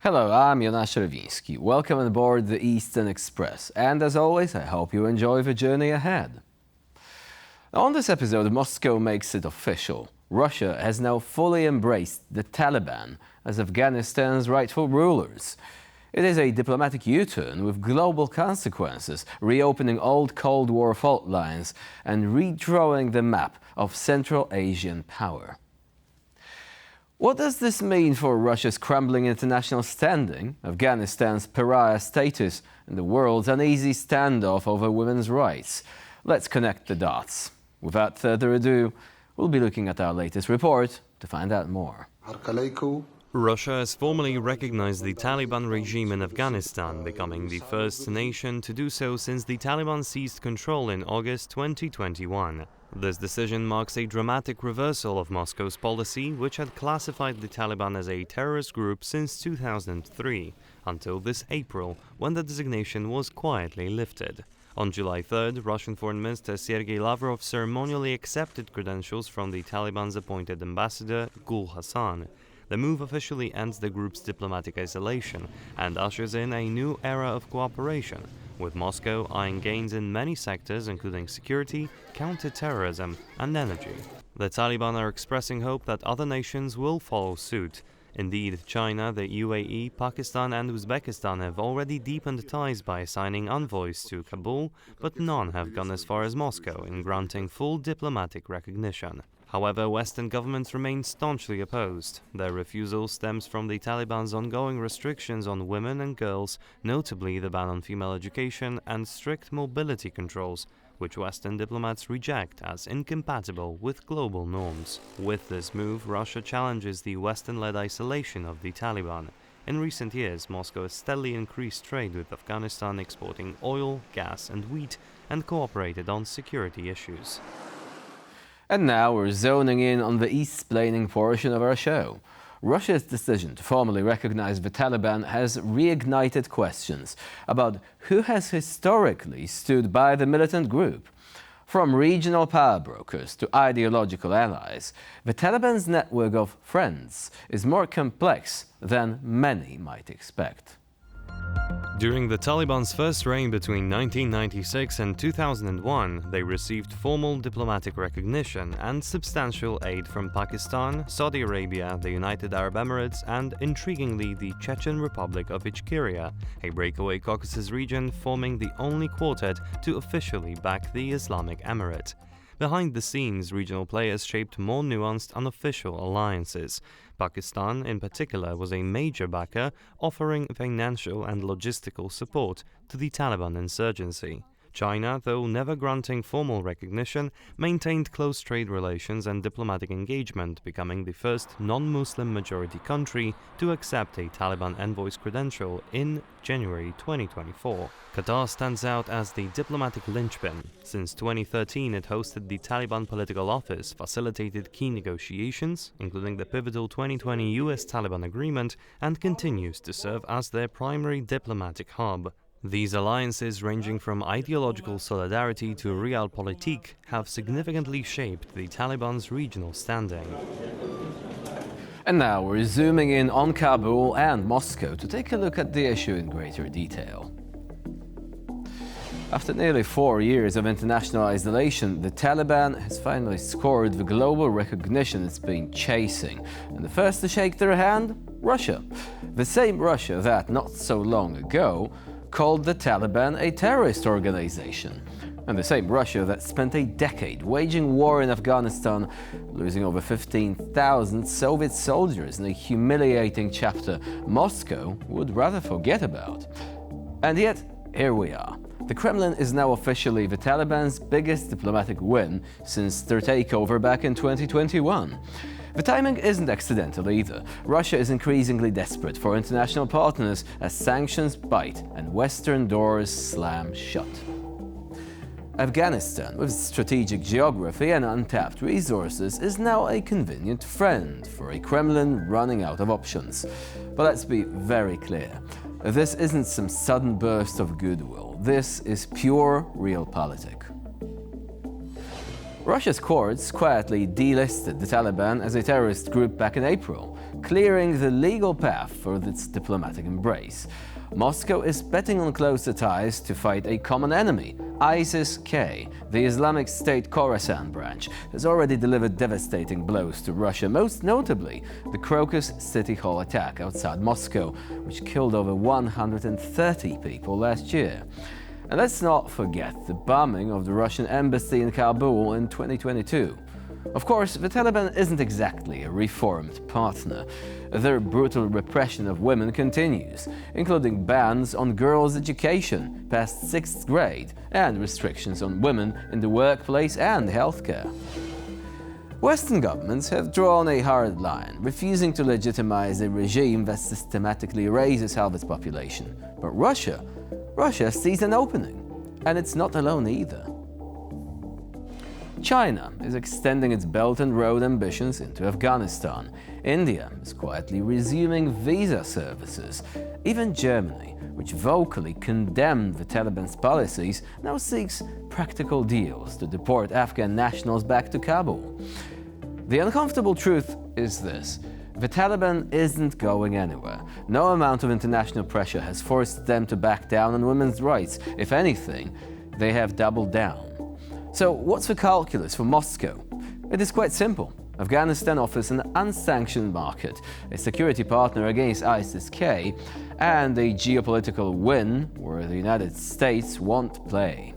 Hello, I'm Jonasz Czerwiński. Welcome on board the Eastern Express. And as always, I hope you enjoy the journey ahead. On this episode, Moscow makes it official. Russia has now fully embraced the Taliban as Afghanistan's rightful rulers. It is a diplomatic U-turn with global consequences, reopening old Cold War fault lines and redrawing the map of Central Asian power. What does this mean for Russia's crumbling international standing, Afghanistan's pariah status, and the world's uneasy standoff over women's rights? Let's connect the dots. Without further ado, we'll be looking at our latest report to find out more. Russia has formally recognized the Taliban regime in Afghanistan, becoming the first nation to do so since the Taliban seized control in August 2021. This decision marks a dramatic reversal of Moscow's policy, which had classified the Taliban as a terrorist group since 2003, until this April, when the designation was quietly lifted. On July 3rd, Russian Foreign Minister Sergei Lavrov ceremonially accepted credentials from the Taliban's appointed ambassador, Gul Hassan. The move officially ends the group's diplomatic isolation and ushers in a new era of cooperation, with Moscow eyeing gains in many sectors including security, counter-terrorism and energy. The Taliban are expressing hope that other nations will follow suit. Indeed, China, the UAE, Pakistan and Uzbekistan have already deepened ties by assigning envoys to Kabul, but none have gone as far as Moscow in granting full diplomatic recognition. However, Western governments remain staunchly opposed. Their refusal stems from the Taliban's ongoing restrictions on women and girls, notably the ban on female education and strict mobility controls, which Western diplomats reject as incompatible with global norms. With this move, Russia challenges the Western-led isolation of the Taliban. In recent years, Moscow has steadily increased trade with Afghanistan, exporting oil, gas and wheat, and cooperated on security issues. And now we're zoning in on the east-splaining portion of our show. Russia's decision to formally recognize the Taliban has reignited questions about who has historically stood by the militant group. From regional power brokers to ideological allies, the Taliban's network of friends is more complex than many might expect. During the Taliban's first reign between 1996 and 2001, they received formal diplomatic recognition and substantial aid from Pakistan, Saudi Arabia, the United Arab Emirates, and, intriguingly, the Chechen Republic of Ichkeria, a breakaway Caucasus region forming the only quartet to officially back the Islamic Emirate. Behind the scenes, regional players shaped more nuanced unofficial alliances. Pakistan, in particular, was a major backer, offering financial and logistical support to the Taliban insurgency. China, though never granting formal recognition, maintained close trade relations and diplomatic engagement, becoming the first non-Muslim majority country to accept a Taliban envoy's credential in January 2024. Qatar stands out as the diplomatic linchpin. Since 2013, it hosted the Taliban political office, facilitated key negotiations, including the pivotal 2020 US-Taliban agreement, and continues to serve as their primary diplomatic hub. These alliances, ranging from ideological solidarity to realpolitik, have significantly shaped the Taliban's regional standing. And now we're zooming in on Kabul and Moscow to take a look at the issue in greater detail. After nearly 4 years of international isolation, the Taliban has finally scored the global recognition it's been chasing. And the first to shake their hand? Russia. The same Russia that, not so long ago, called the Taliban a terrorist organization. And the same Russia that spent a decade waging war in Afghanistan, losing over 15,000 Soviet soldiers in a humiliating chapter Moscow would rather forget about. And yet, here we are. The Kremlin is now officially the Taliban's biggest diplomatic win since their takeover back in 2021. The timing isn't accidental either. Russia is increasingly desperate for international partners as sanctions bite and Western doors slam shut. Afghanistan, with strategic geography and untapped resources, is now a convenient friend for a Kremlin running out of options. But let's be very clear. This isn't some sudden burst of goodwill. This is pure realpolitik. Russia's courts quietly delisted the Taliban as a terrorist group back in April, clearing the legal path for its diplomatic embrace. Moscow is betting on closer ties to fight a common enemy. ISIS-K, the Islamic State Khorasan branch, has already delivered devastating blows to Russia, most notably the Crocus City Hall attack outside Moscow, which killed over 130 people last year. And let's not forget the bombing of the Russian embassy in Kabul in 2022. Of course, the Taliban isn't exactly a reformed partner. Their brutal repression of women continues, including bans on girls' education past 6th grade and restrictions on women in the workplace and healthcare. Western governments have drawn a hard line, refusing to legitimize a regime that systematically erases half its population. But Russia sees an opening, and it's not alone either. China is extending its Belt and Road ambitions into Afghanistan. India is quietly resuming visa services. Even Germany, which vocally condemned the Taliban's policies, now seeks practical deals to deport Afghan nationals back to Kabul. The uncomfortable truth is this: the Taliban isn't going anywhere. No amount of international pressure has forced them to back down on women's rights. If anything, they have doubled down. So what's the calculus for Moscow? It is quite simple. Afghanistan offers an unsanctioned market, a security partner against ISIS-K, and a geopolitical win where the United States won't play.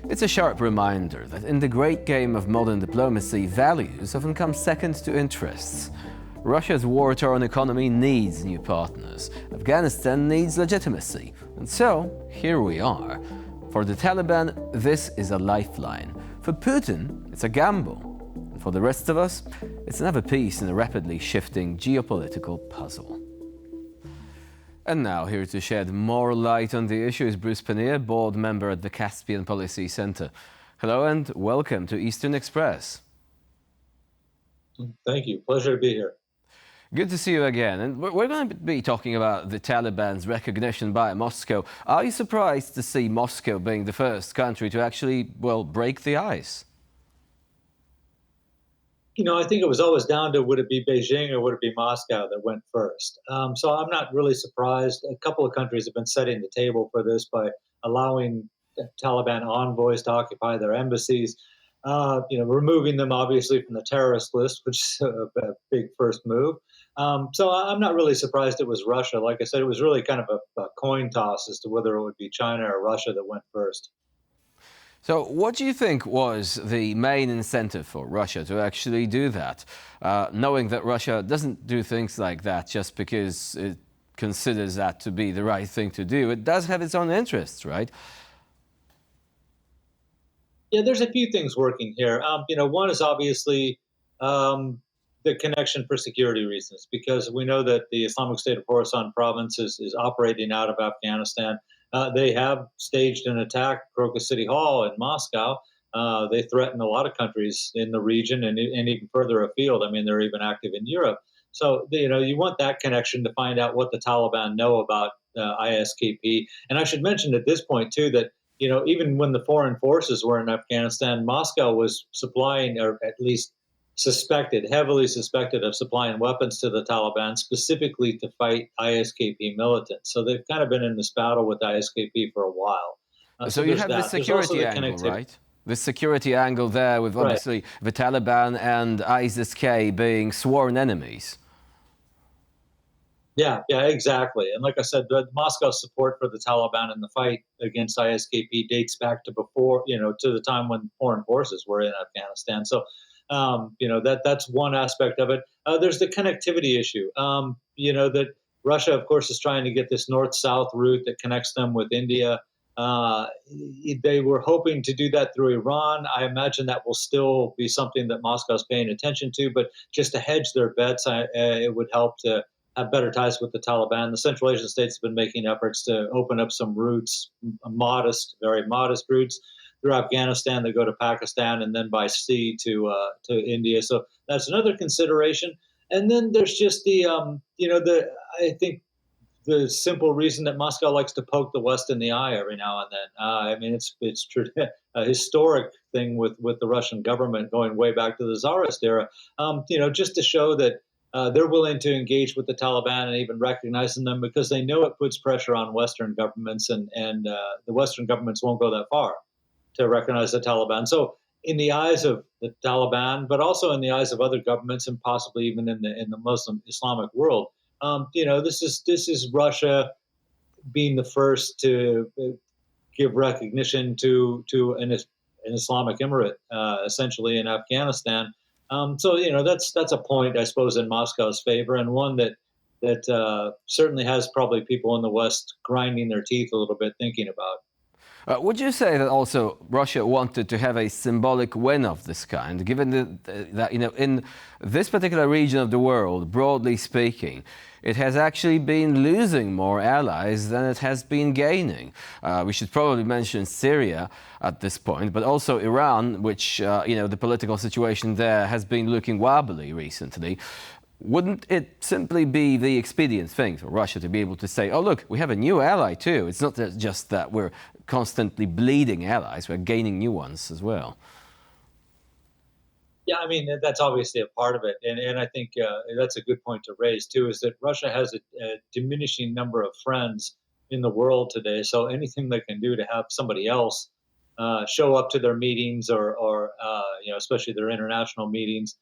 It's a sharp reminder that in the great game of modern diplomacy, values often come second to interests. Russia's war-torn economy needs new partners. Afghanistan needs legitimacy. And so, here we are. For the Taliban, this is a lifeline. For Putin, it's a gamble. And for the rest of us, it's another piece in a rapidly shifting geopolitical puzzle. And now, here to shed more light on the issue is Bruce Pannier, board member at the Caspian Policy Center. Hello and welcome to Eastern Express. Thank you. Pleasure to be here. Good to see you again. And we're going to be talking about the Taliban's recognition by Moscow. Are you surprised to see Moscow being the first country to actually, well, break the ice? You know, I think it was always down to would it be Beijing or would it be Moscow that went first. So I'm not really surprised. A couple of countries have been setting the table for this by allowing Taliban envoys to occupy their embassies. Removing them obviously from the terrorist list, which is a big first move. So I'm not really surprised it was Russia. Like I said, it was really kind of a coin toss as to whether it would be China or Russia that went first. So what do you think was the main incentive for Russia to actually do that, knowing that Russia doesn't do things like that just because it considers that to be the right thing to do? It does have its own interests, right? Yeah, there's a few things working here. One is obviously the connection for security reasons, because we know that the Islamic State of Khorasan province is operating out of Afghanistan. They have staged an attack at Crocus City Hall in Moscow. They threaten a lot of countries in the region and even further afield. I mean, they're even active in Europe. So, you want that connection to find out what the Taliban know about ISKP. And I should mention at this point, too, that even when the foreign forces were in Afghanistan, Moscow was supplying, or at least heavily suspected of supplying weapons to the Taliban specifically to fight ISKP militants. So they've kind of been in this battle with ISKP for a while. So you have the security angle, right? The security angle there with obviously the Taliban and ISIS-K being sworn enemies. Yeah, exactly. And like I said, Moscow's support for the Taliban in the fight against ISKP dates back to before, to the time when foreign forces were in Afghanistan. So, that's one aspect of it. There's the connectivity issue. That Russia, of course, is trying to get this north-south route that connects them with India. They were hoping to do that through Iran. I imagine that will still be something that Moscow's paying attention to, but just to hedge their bets, it would help to have better ties with the Taliban. The Central Asian states have been making efforts to open up some routes, very modest routes through Afghanistan that go to Pakistan and then by sea to India. So that's another consideration. And then there's just I think the simple reason that Moscow likes to poke the West in the eye every now and then. I mean, it's a historic thing with the Russian government going way back to the Tsarist era. Just to show that they're willing to engage with the Taliban and even recognizing them because they know it puts pressure on Western governments, and the Western governments won't go that far to recognize the Taliban. So, in the eyes of the Taliban, but also in the eyes of other governments, and possibly even in the Muslim Islamic world, this is Russia being the first to give recognition to an Islamic emirate, essentially in Afghanistan. That's a point, I suppose, in Moscow's favor, and one that certainly has probably people in the West grinding their teeth a little bit thinking about. Would you say that also Russia wanted to have a symbolic win of this kind, given that in this particular region of the world, broadly speaking, it has actually been losing more allies than it has been gaining? We should probably mention Syria at this point, but also Iran, which the political situation there has been looking wobbly recently. Wouldn't it simply be the expedient thing for Russia to be able to say, oh, look, we have a new ally too. It's not just that we're constantly bleeding allies, we're gaining new ones as well. Yeah, I mean, that's obviously a part of it. And I think that's a good point to raise, too, is that Russia has a diminishing number of friends in the world today. So anything they can do to have somebody else show up to their meetings or especially their international meetings,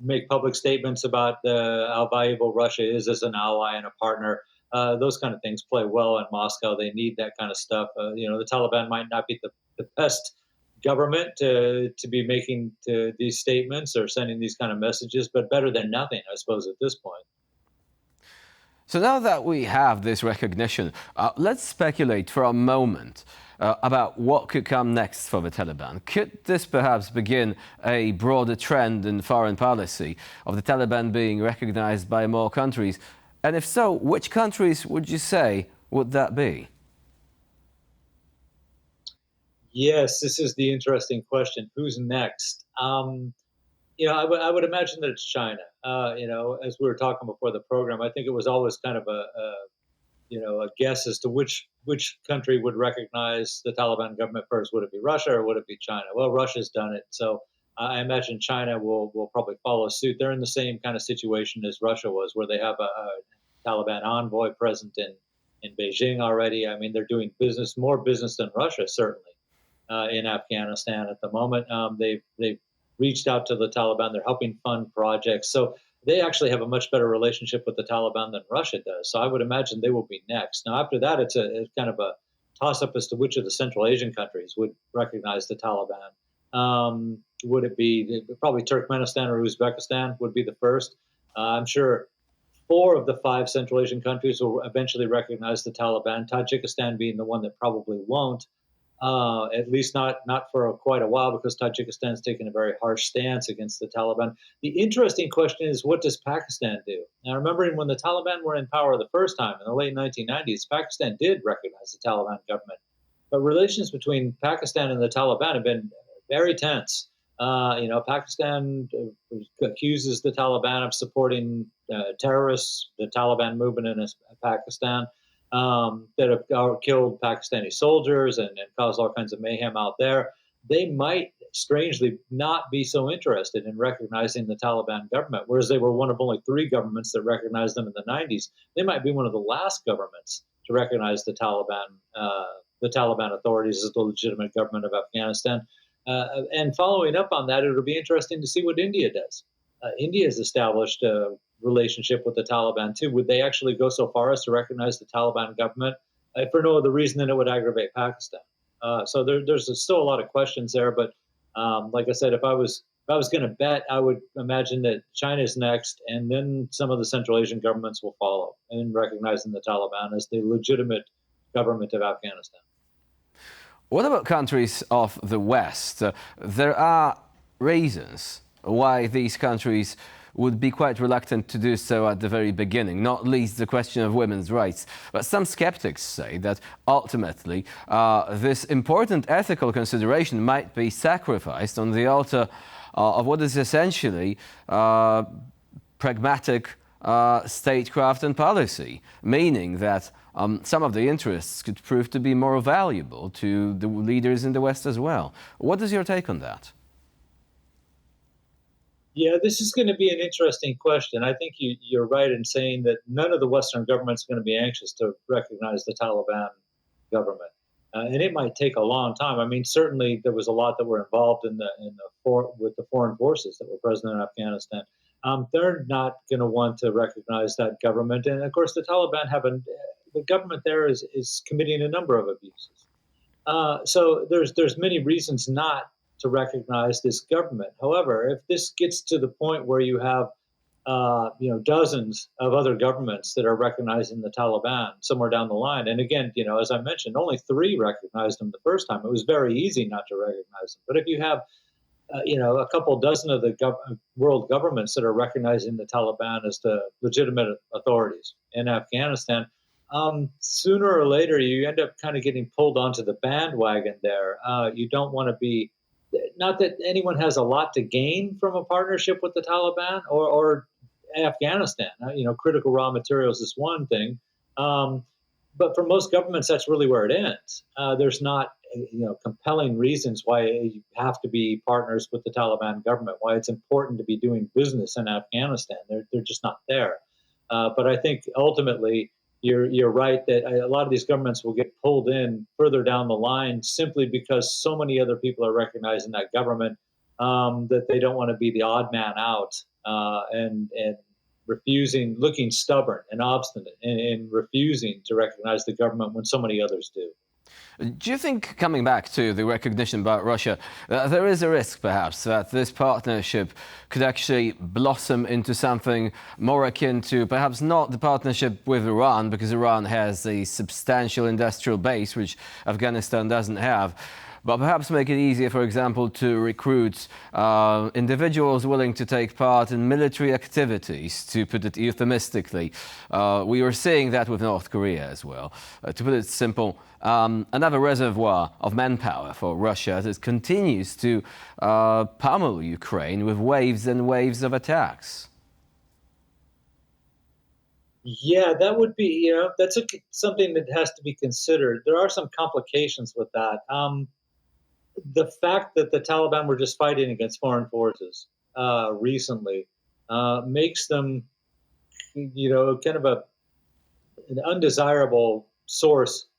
make public statements about how valuable Russia is as an ally and a partner. Those kind of things play well in Moscow. They need that kind of stuff. The Taliban might not be the best government to be making these statements or sending these kind of messages, but better than nothing, I suppose, at this point. So now that we have this recognition, let's speculate for a moment about what could come next for the Taliban. Could this perhaps begin a broader trend in foreign policy of the Taliban being recognized by more countries? And if so, which countries would you say would that be? Yes, this is the interesting question. Who's next? I would imagine that it's China. As we were talking before the program, I think it was always kind of a guess as to which country would recognize the Taliban government first. Would it be Russia or would it be China? Well, Russia's done it, so I imagine China will probably follow suit. They're in the same kind of situation as Russia was, where they have a Taliban envoy present in Beijing already. I mean, they're doing more business than Russia, certainly. In Afghanistan at the moment. They've reached out to the Taliban. They're helping fund projects. So they actually have a much better relationship with the Taliban than Russia does. So I would imagine they will be next. Now, after that, it's kind of a toss-up as to which of the Central Asian countries would recognize the Taliban. Would it be probably Turkmenistan or Uzbekistan would be the first? I'm sure 4 of the 5 Central Asian countries will eventually recognize the Taliban, Tajikistan being the one that probably won't. At least not for quite a while, because Tajikistan's taken a very harsh stance against the Taliban. The interesting question is, what does Pakistan do? Now, remembering when the Taliban were in power the first time in the late 1990s, Pakistan did recognize the Taliban government. But relations between Pakistan and the Taliban have been very tense. Pakistan accuses the Taliban of supporting terrorists, the Taliban movement in Pakistan. That have killed Pakistani soldiers and caused all kinds of mayhem out there. They might, strangely, not be so interested in recognizing the Taliban government, whereas they were one of only 3 governments that recognized them in the 90s. They might be one of the last governments to recognize the Taliban authorities as the legitimate government of Afghanistan. And following up on that, it'll be interesting to see what India does. India has established a relationship with the Taliban too. Would they actually go so far as to recognize the Taliban government for no other reason than it would aggravate Pakistan? So there's still a lot of questions there. But like I said, if I was going to bet, I would imagine that China's next, and then some of the Central Asian governments will follow in recognizing the Taliban as the legitimate government of Afghanistan. What about countries of the West? There are reasons why these countries would be quite reluctant to do so at the very beginning, not least the question of women's rights. But some skeptics say that ultimately this important ethical consideration might be sacrificed on the altar of what is essentially pragmatic statecraft and policy, meaning that some of the interests could prove to be more valuable to the leaders in the West as well. What is your take on that? Yeah, this is going to be an interesting question. I think you're right in saying that none of the Western governments are going to be anxious to recognize the Taliban government, and it might take a long time. I mean, certainly there was a lot that were involved with the foreign forces that were present in Afghanistan. They're not going to want to recognize that government, and of course, the Taliban the government there is committing a number of abuses. So there's many reasons not to recognize this government. However, if this gets to the point where you have dozens of other governments that are recognizing the Taliban somewhere down the line, and again, as I mentioned, only 3 recognized them the first time. It was very easy not to recognize them. But if you have a couple dozen of the world governments that are recognizing the Taliban as the legitimate authorities in Afghanistan, sooner or later you end up kind of getting pulled onto the bandwagon there. You don't want to be, not that anyone has a lot to gain from a partnership with the Taliban or Afghanistan. Critical raw materials is one thing, but for most governments, that's really where it ends. There's not compelling reasons why you have to be partners with the Taliban government, why it's important to be doing business in Afghanistan. They're just not there. But I think ultimately you're right that a lot of these governments will get pulled in further down the line simply because so many other people are recognizing that government, that they don't want to be the odd man out, and refusing, looking stubborn and obstinate, and refusing to recognize the government when so many others do. Do you think, coming back to the recognition by Russia, there is a risk perhaps that this partnership could actually blossom into something more akin to perhaps not the partnership with Iran, because Iran has a substantial industrial base which Afghanistan doesn't have, but perhaps make it easier, for example, to recruit individuals willing to take part in military activities, to put it euphemistically. We were seeing that with North Korea as well. To put it simple, another reservoir of manpower for Russia as it continues to pummel Ukraine with waves and waves of attacks. Yeah, that would be, that's something that has to be considered. There are some complications with that. The fact that the Taliban were just fighting against foreign forces recently makes them, kind of an undesirable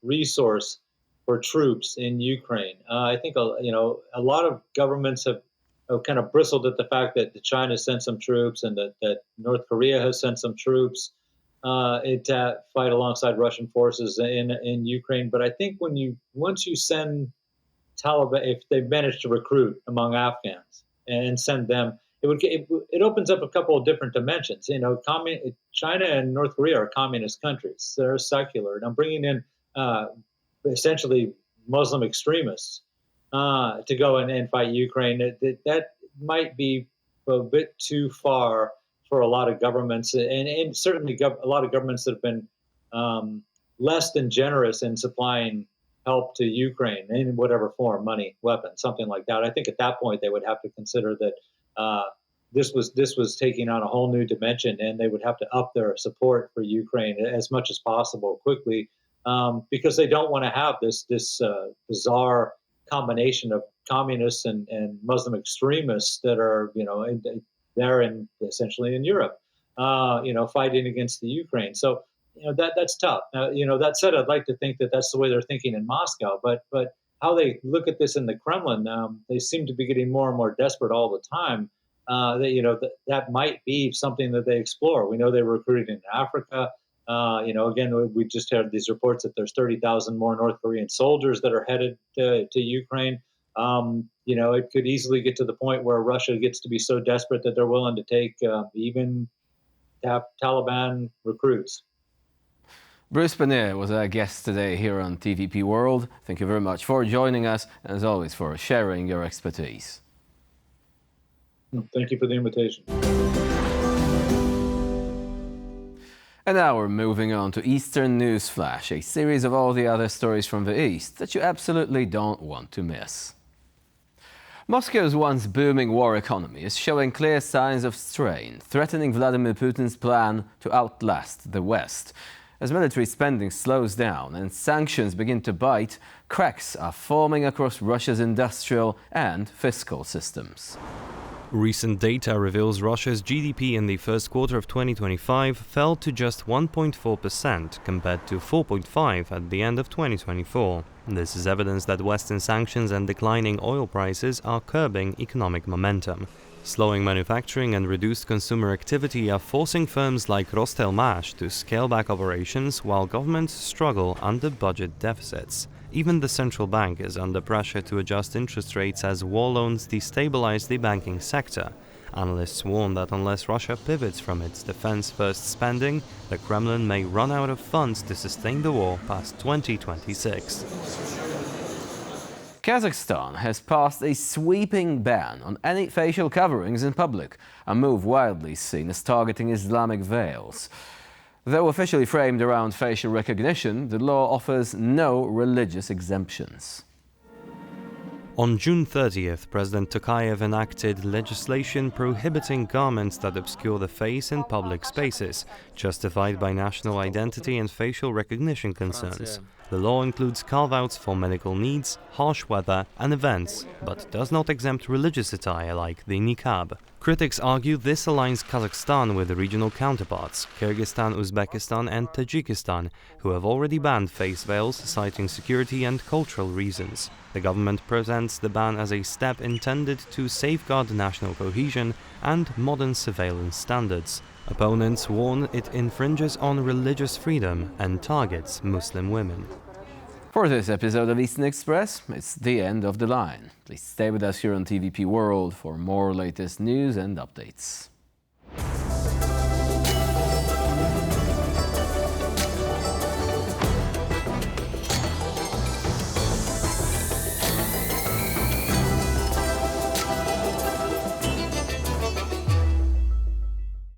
resource for troops in Ukraine. I think a lot of governments have kind of bristled at the fact that China sent some troops and that North Korea has sent some troops to fight alongside Russian forces in Ukraine. But I think once you send Taliban, if they manage to recruit among Afghans and send them, it opens up a couple of different dimensions. China and North Korea are communist countries; they're secular. Now, bringing in essentially Muslim extremists to go and fight Ukraine, that might be a bit too far for a lot of governments, and certainly a lot of governments that have been less than generous in supplying help to Ukraine in whatever form, money, weapons, something like that. I think at that point they would have to consider that this was taking on a whole new dimension, and they would have to up their support for Ukraine as much as possible quickly, because they don't want to have this bizarre combination of communists and Muslim extremists that are essentially in Europe, fighting against the Ukraine. So that's tough. That said, I'd like to think that that's the way they're thinking in Moscow, but how they look at this in the Kremlin, they seem to be getting more and more desperate all the time. That might be something that they explore. We know they were recruiting in Africa. Again, we just heard these reports that there's 30,000 more North Korean soldiers that are headed to Ukraine. It could easily get to the point where Russia gets to be so desperate that they're willing to take even Taliban recruits. Bruce Pannier was our guest today here on TVP World. Thank you very much for joining us, and as always, for sharing your expertise. Thank you for the invitation. And now we're moving on to Eastern News Flash, a series of all the other stories from the East that you absolutely don't want to miss. Moscow's once booming war economy is showing clear signs of strain, threatening Vladimir Putin's plan to outlast the West. As military spending slows down and sanctions begin to bite, cracks are forming across Russia's industrial and fiscal systems. Recent data reveals Russia's GDP in the first quarter of 2025 fell to just 1.4% compared to 4.5% at the end of 2024. This is evidence that Western sanctions and declining oil prices are curbing economic momentum. Slowing manufacturing and reduced consumer activity are forcing firms like Rostelmash to scale back operations while governments struggle under budget deficits. Even the central bank is under pressure to adjust interest rates as war loans destabilize the banking sector. Analysts warn that unless Russia pivots from its defense-first spending, the Kremlin may run out of funds to sustain the war past 2026. Kazakhstan has passed a sweeping ban on any facial coverings in public, a move widely seen as targeting Islamic veils. Though officially framed around facial recognition, the law offers no religious exemptions. On June 30th, President Tokayev enacted legislation prohibiting garments that obscure the face in public spaces, justified by national identity and facial recognition concerns. The law includes carve-outs for medical needs, harsh weather and events, but does not exempt religious attire like the niqab. Critics argue this aligns Kazakhstan with regional counterparts, Kyrgyzstan, Uzbekistan and Tajikistan, who have already banned face veils, citing security and cultural reasons. The government presents the ban as a step intended to safeguard national cohesion and modern surveillance standards. Opponents warn it infringes on religious freedom and targets Muslim women. For this episode of Eastern Express, it's the end of the line. Please stay with us here on TVP World for more latest news and updates.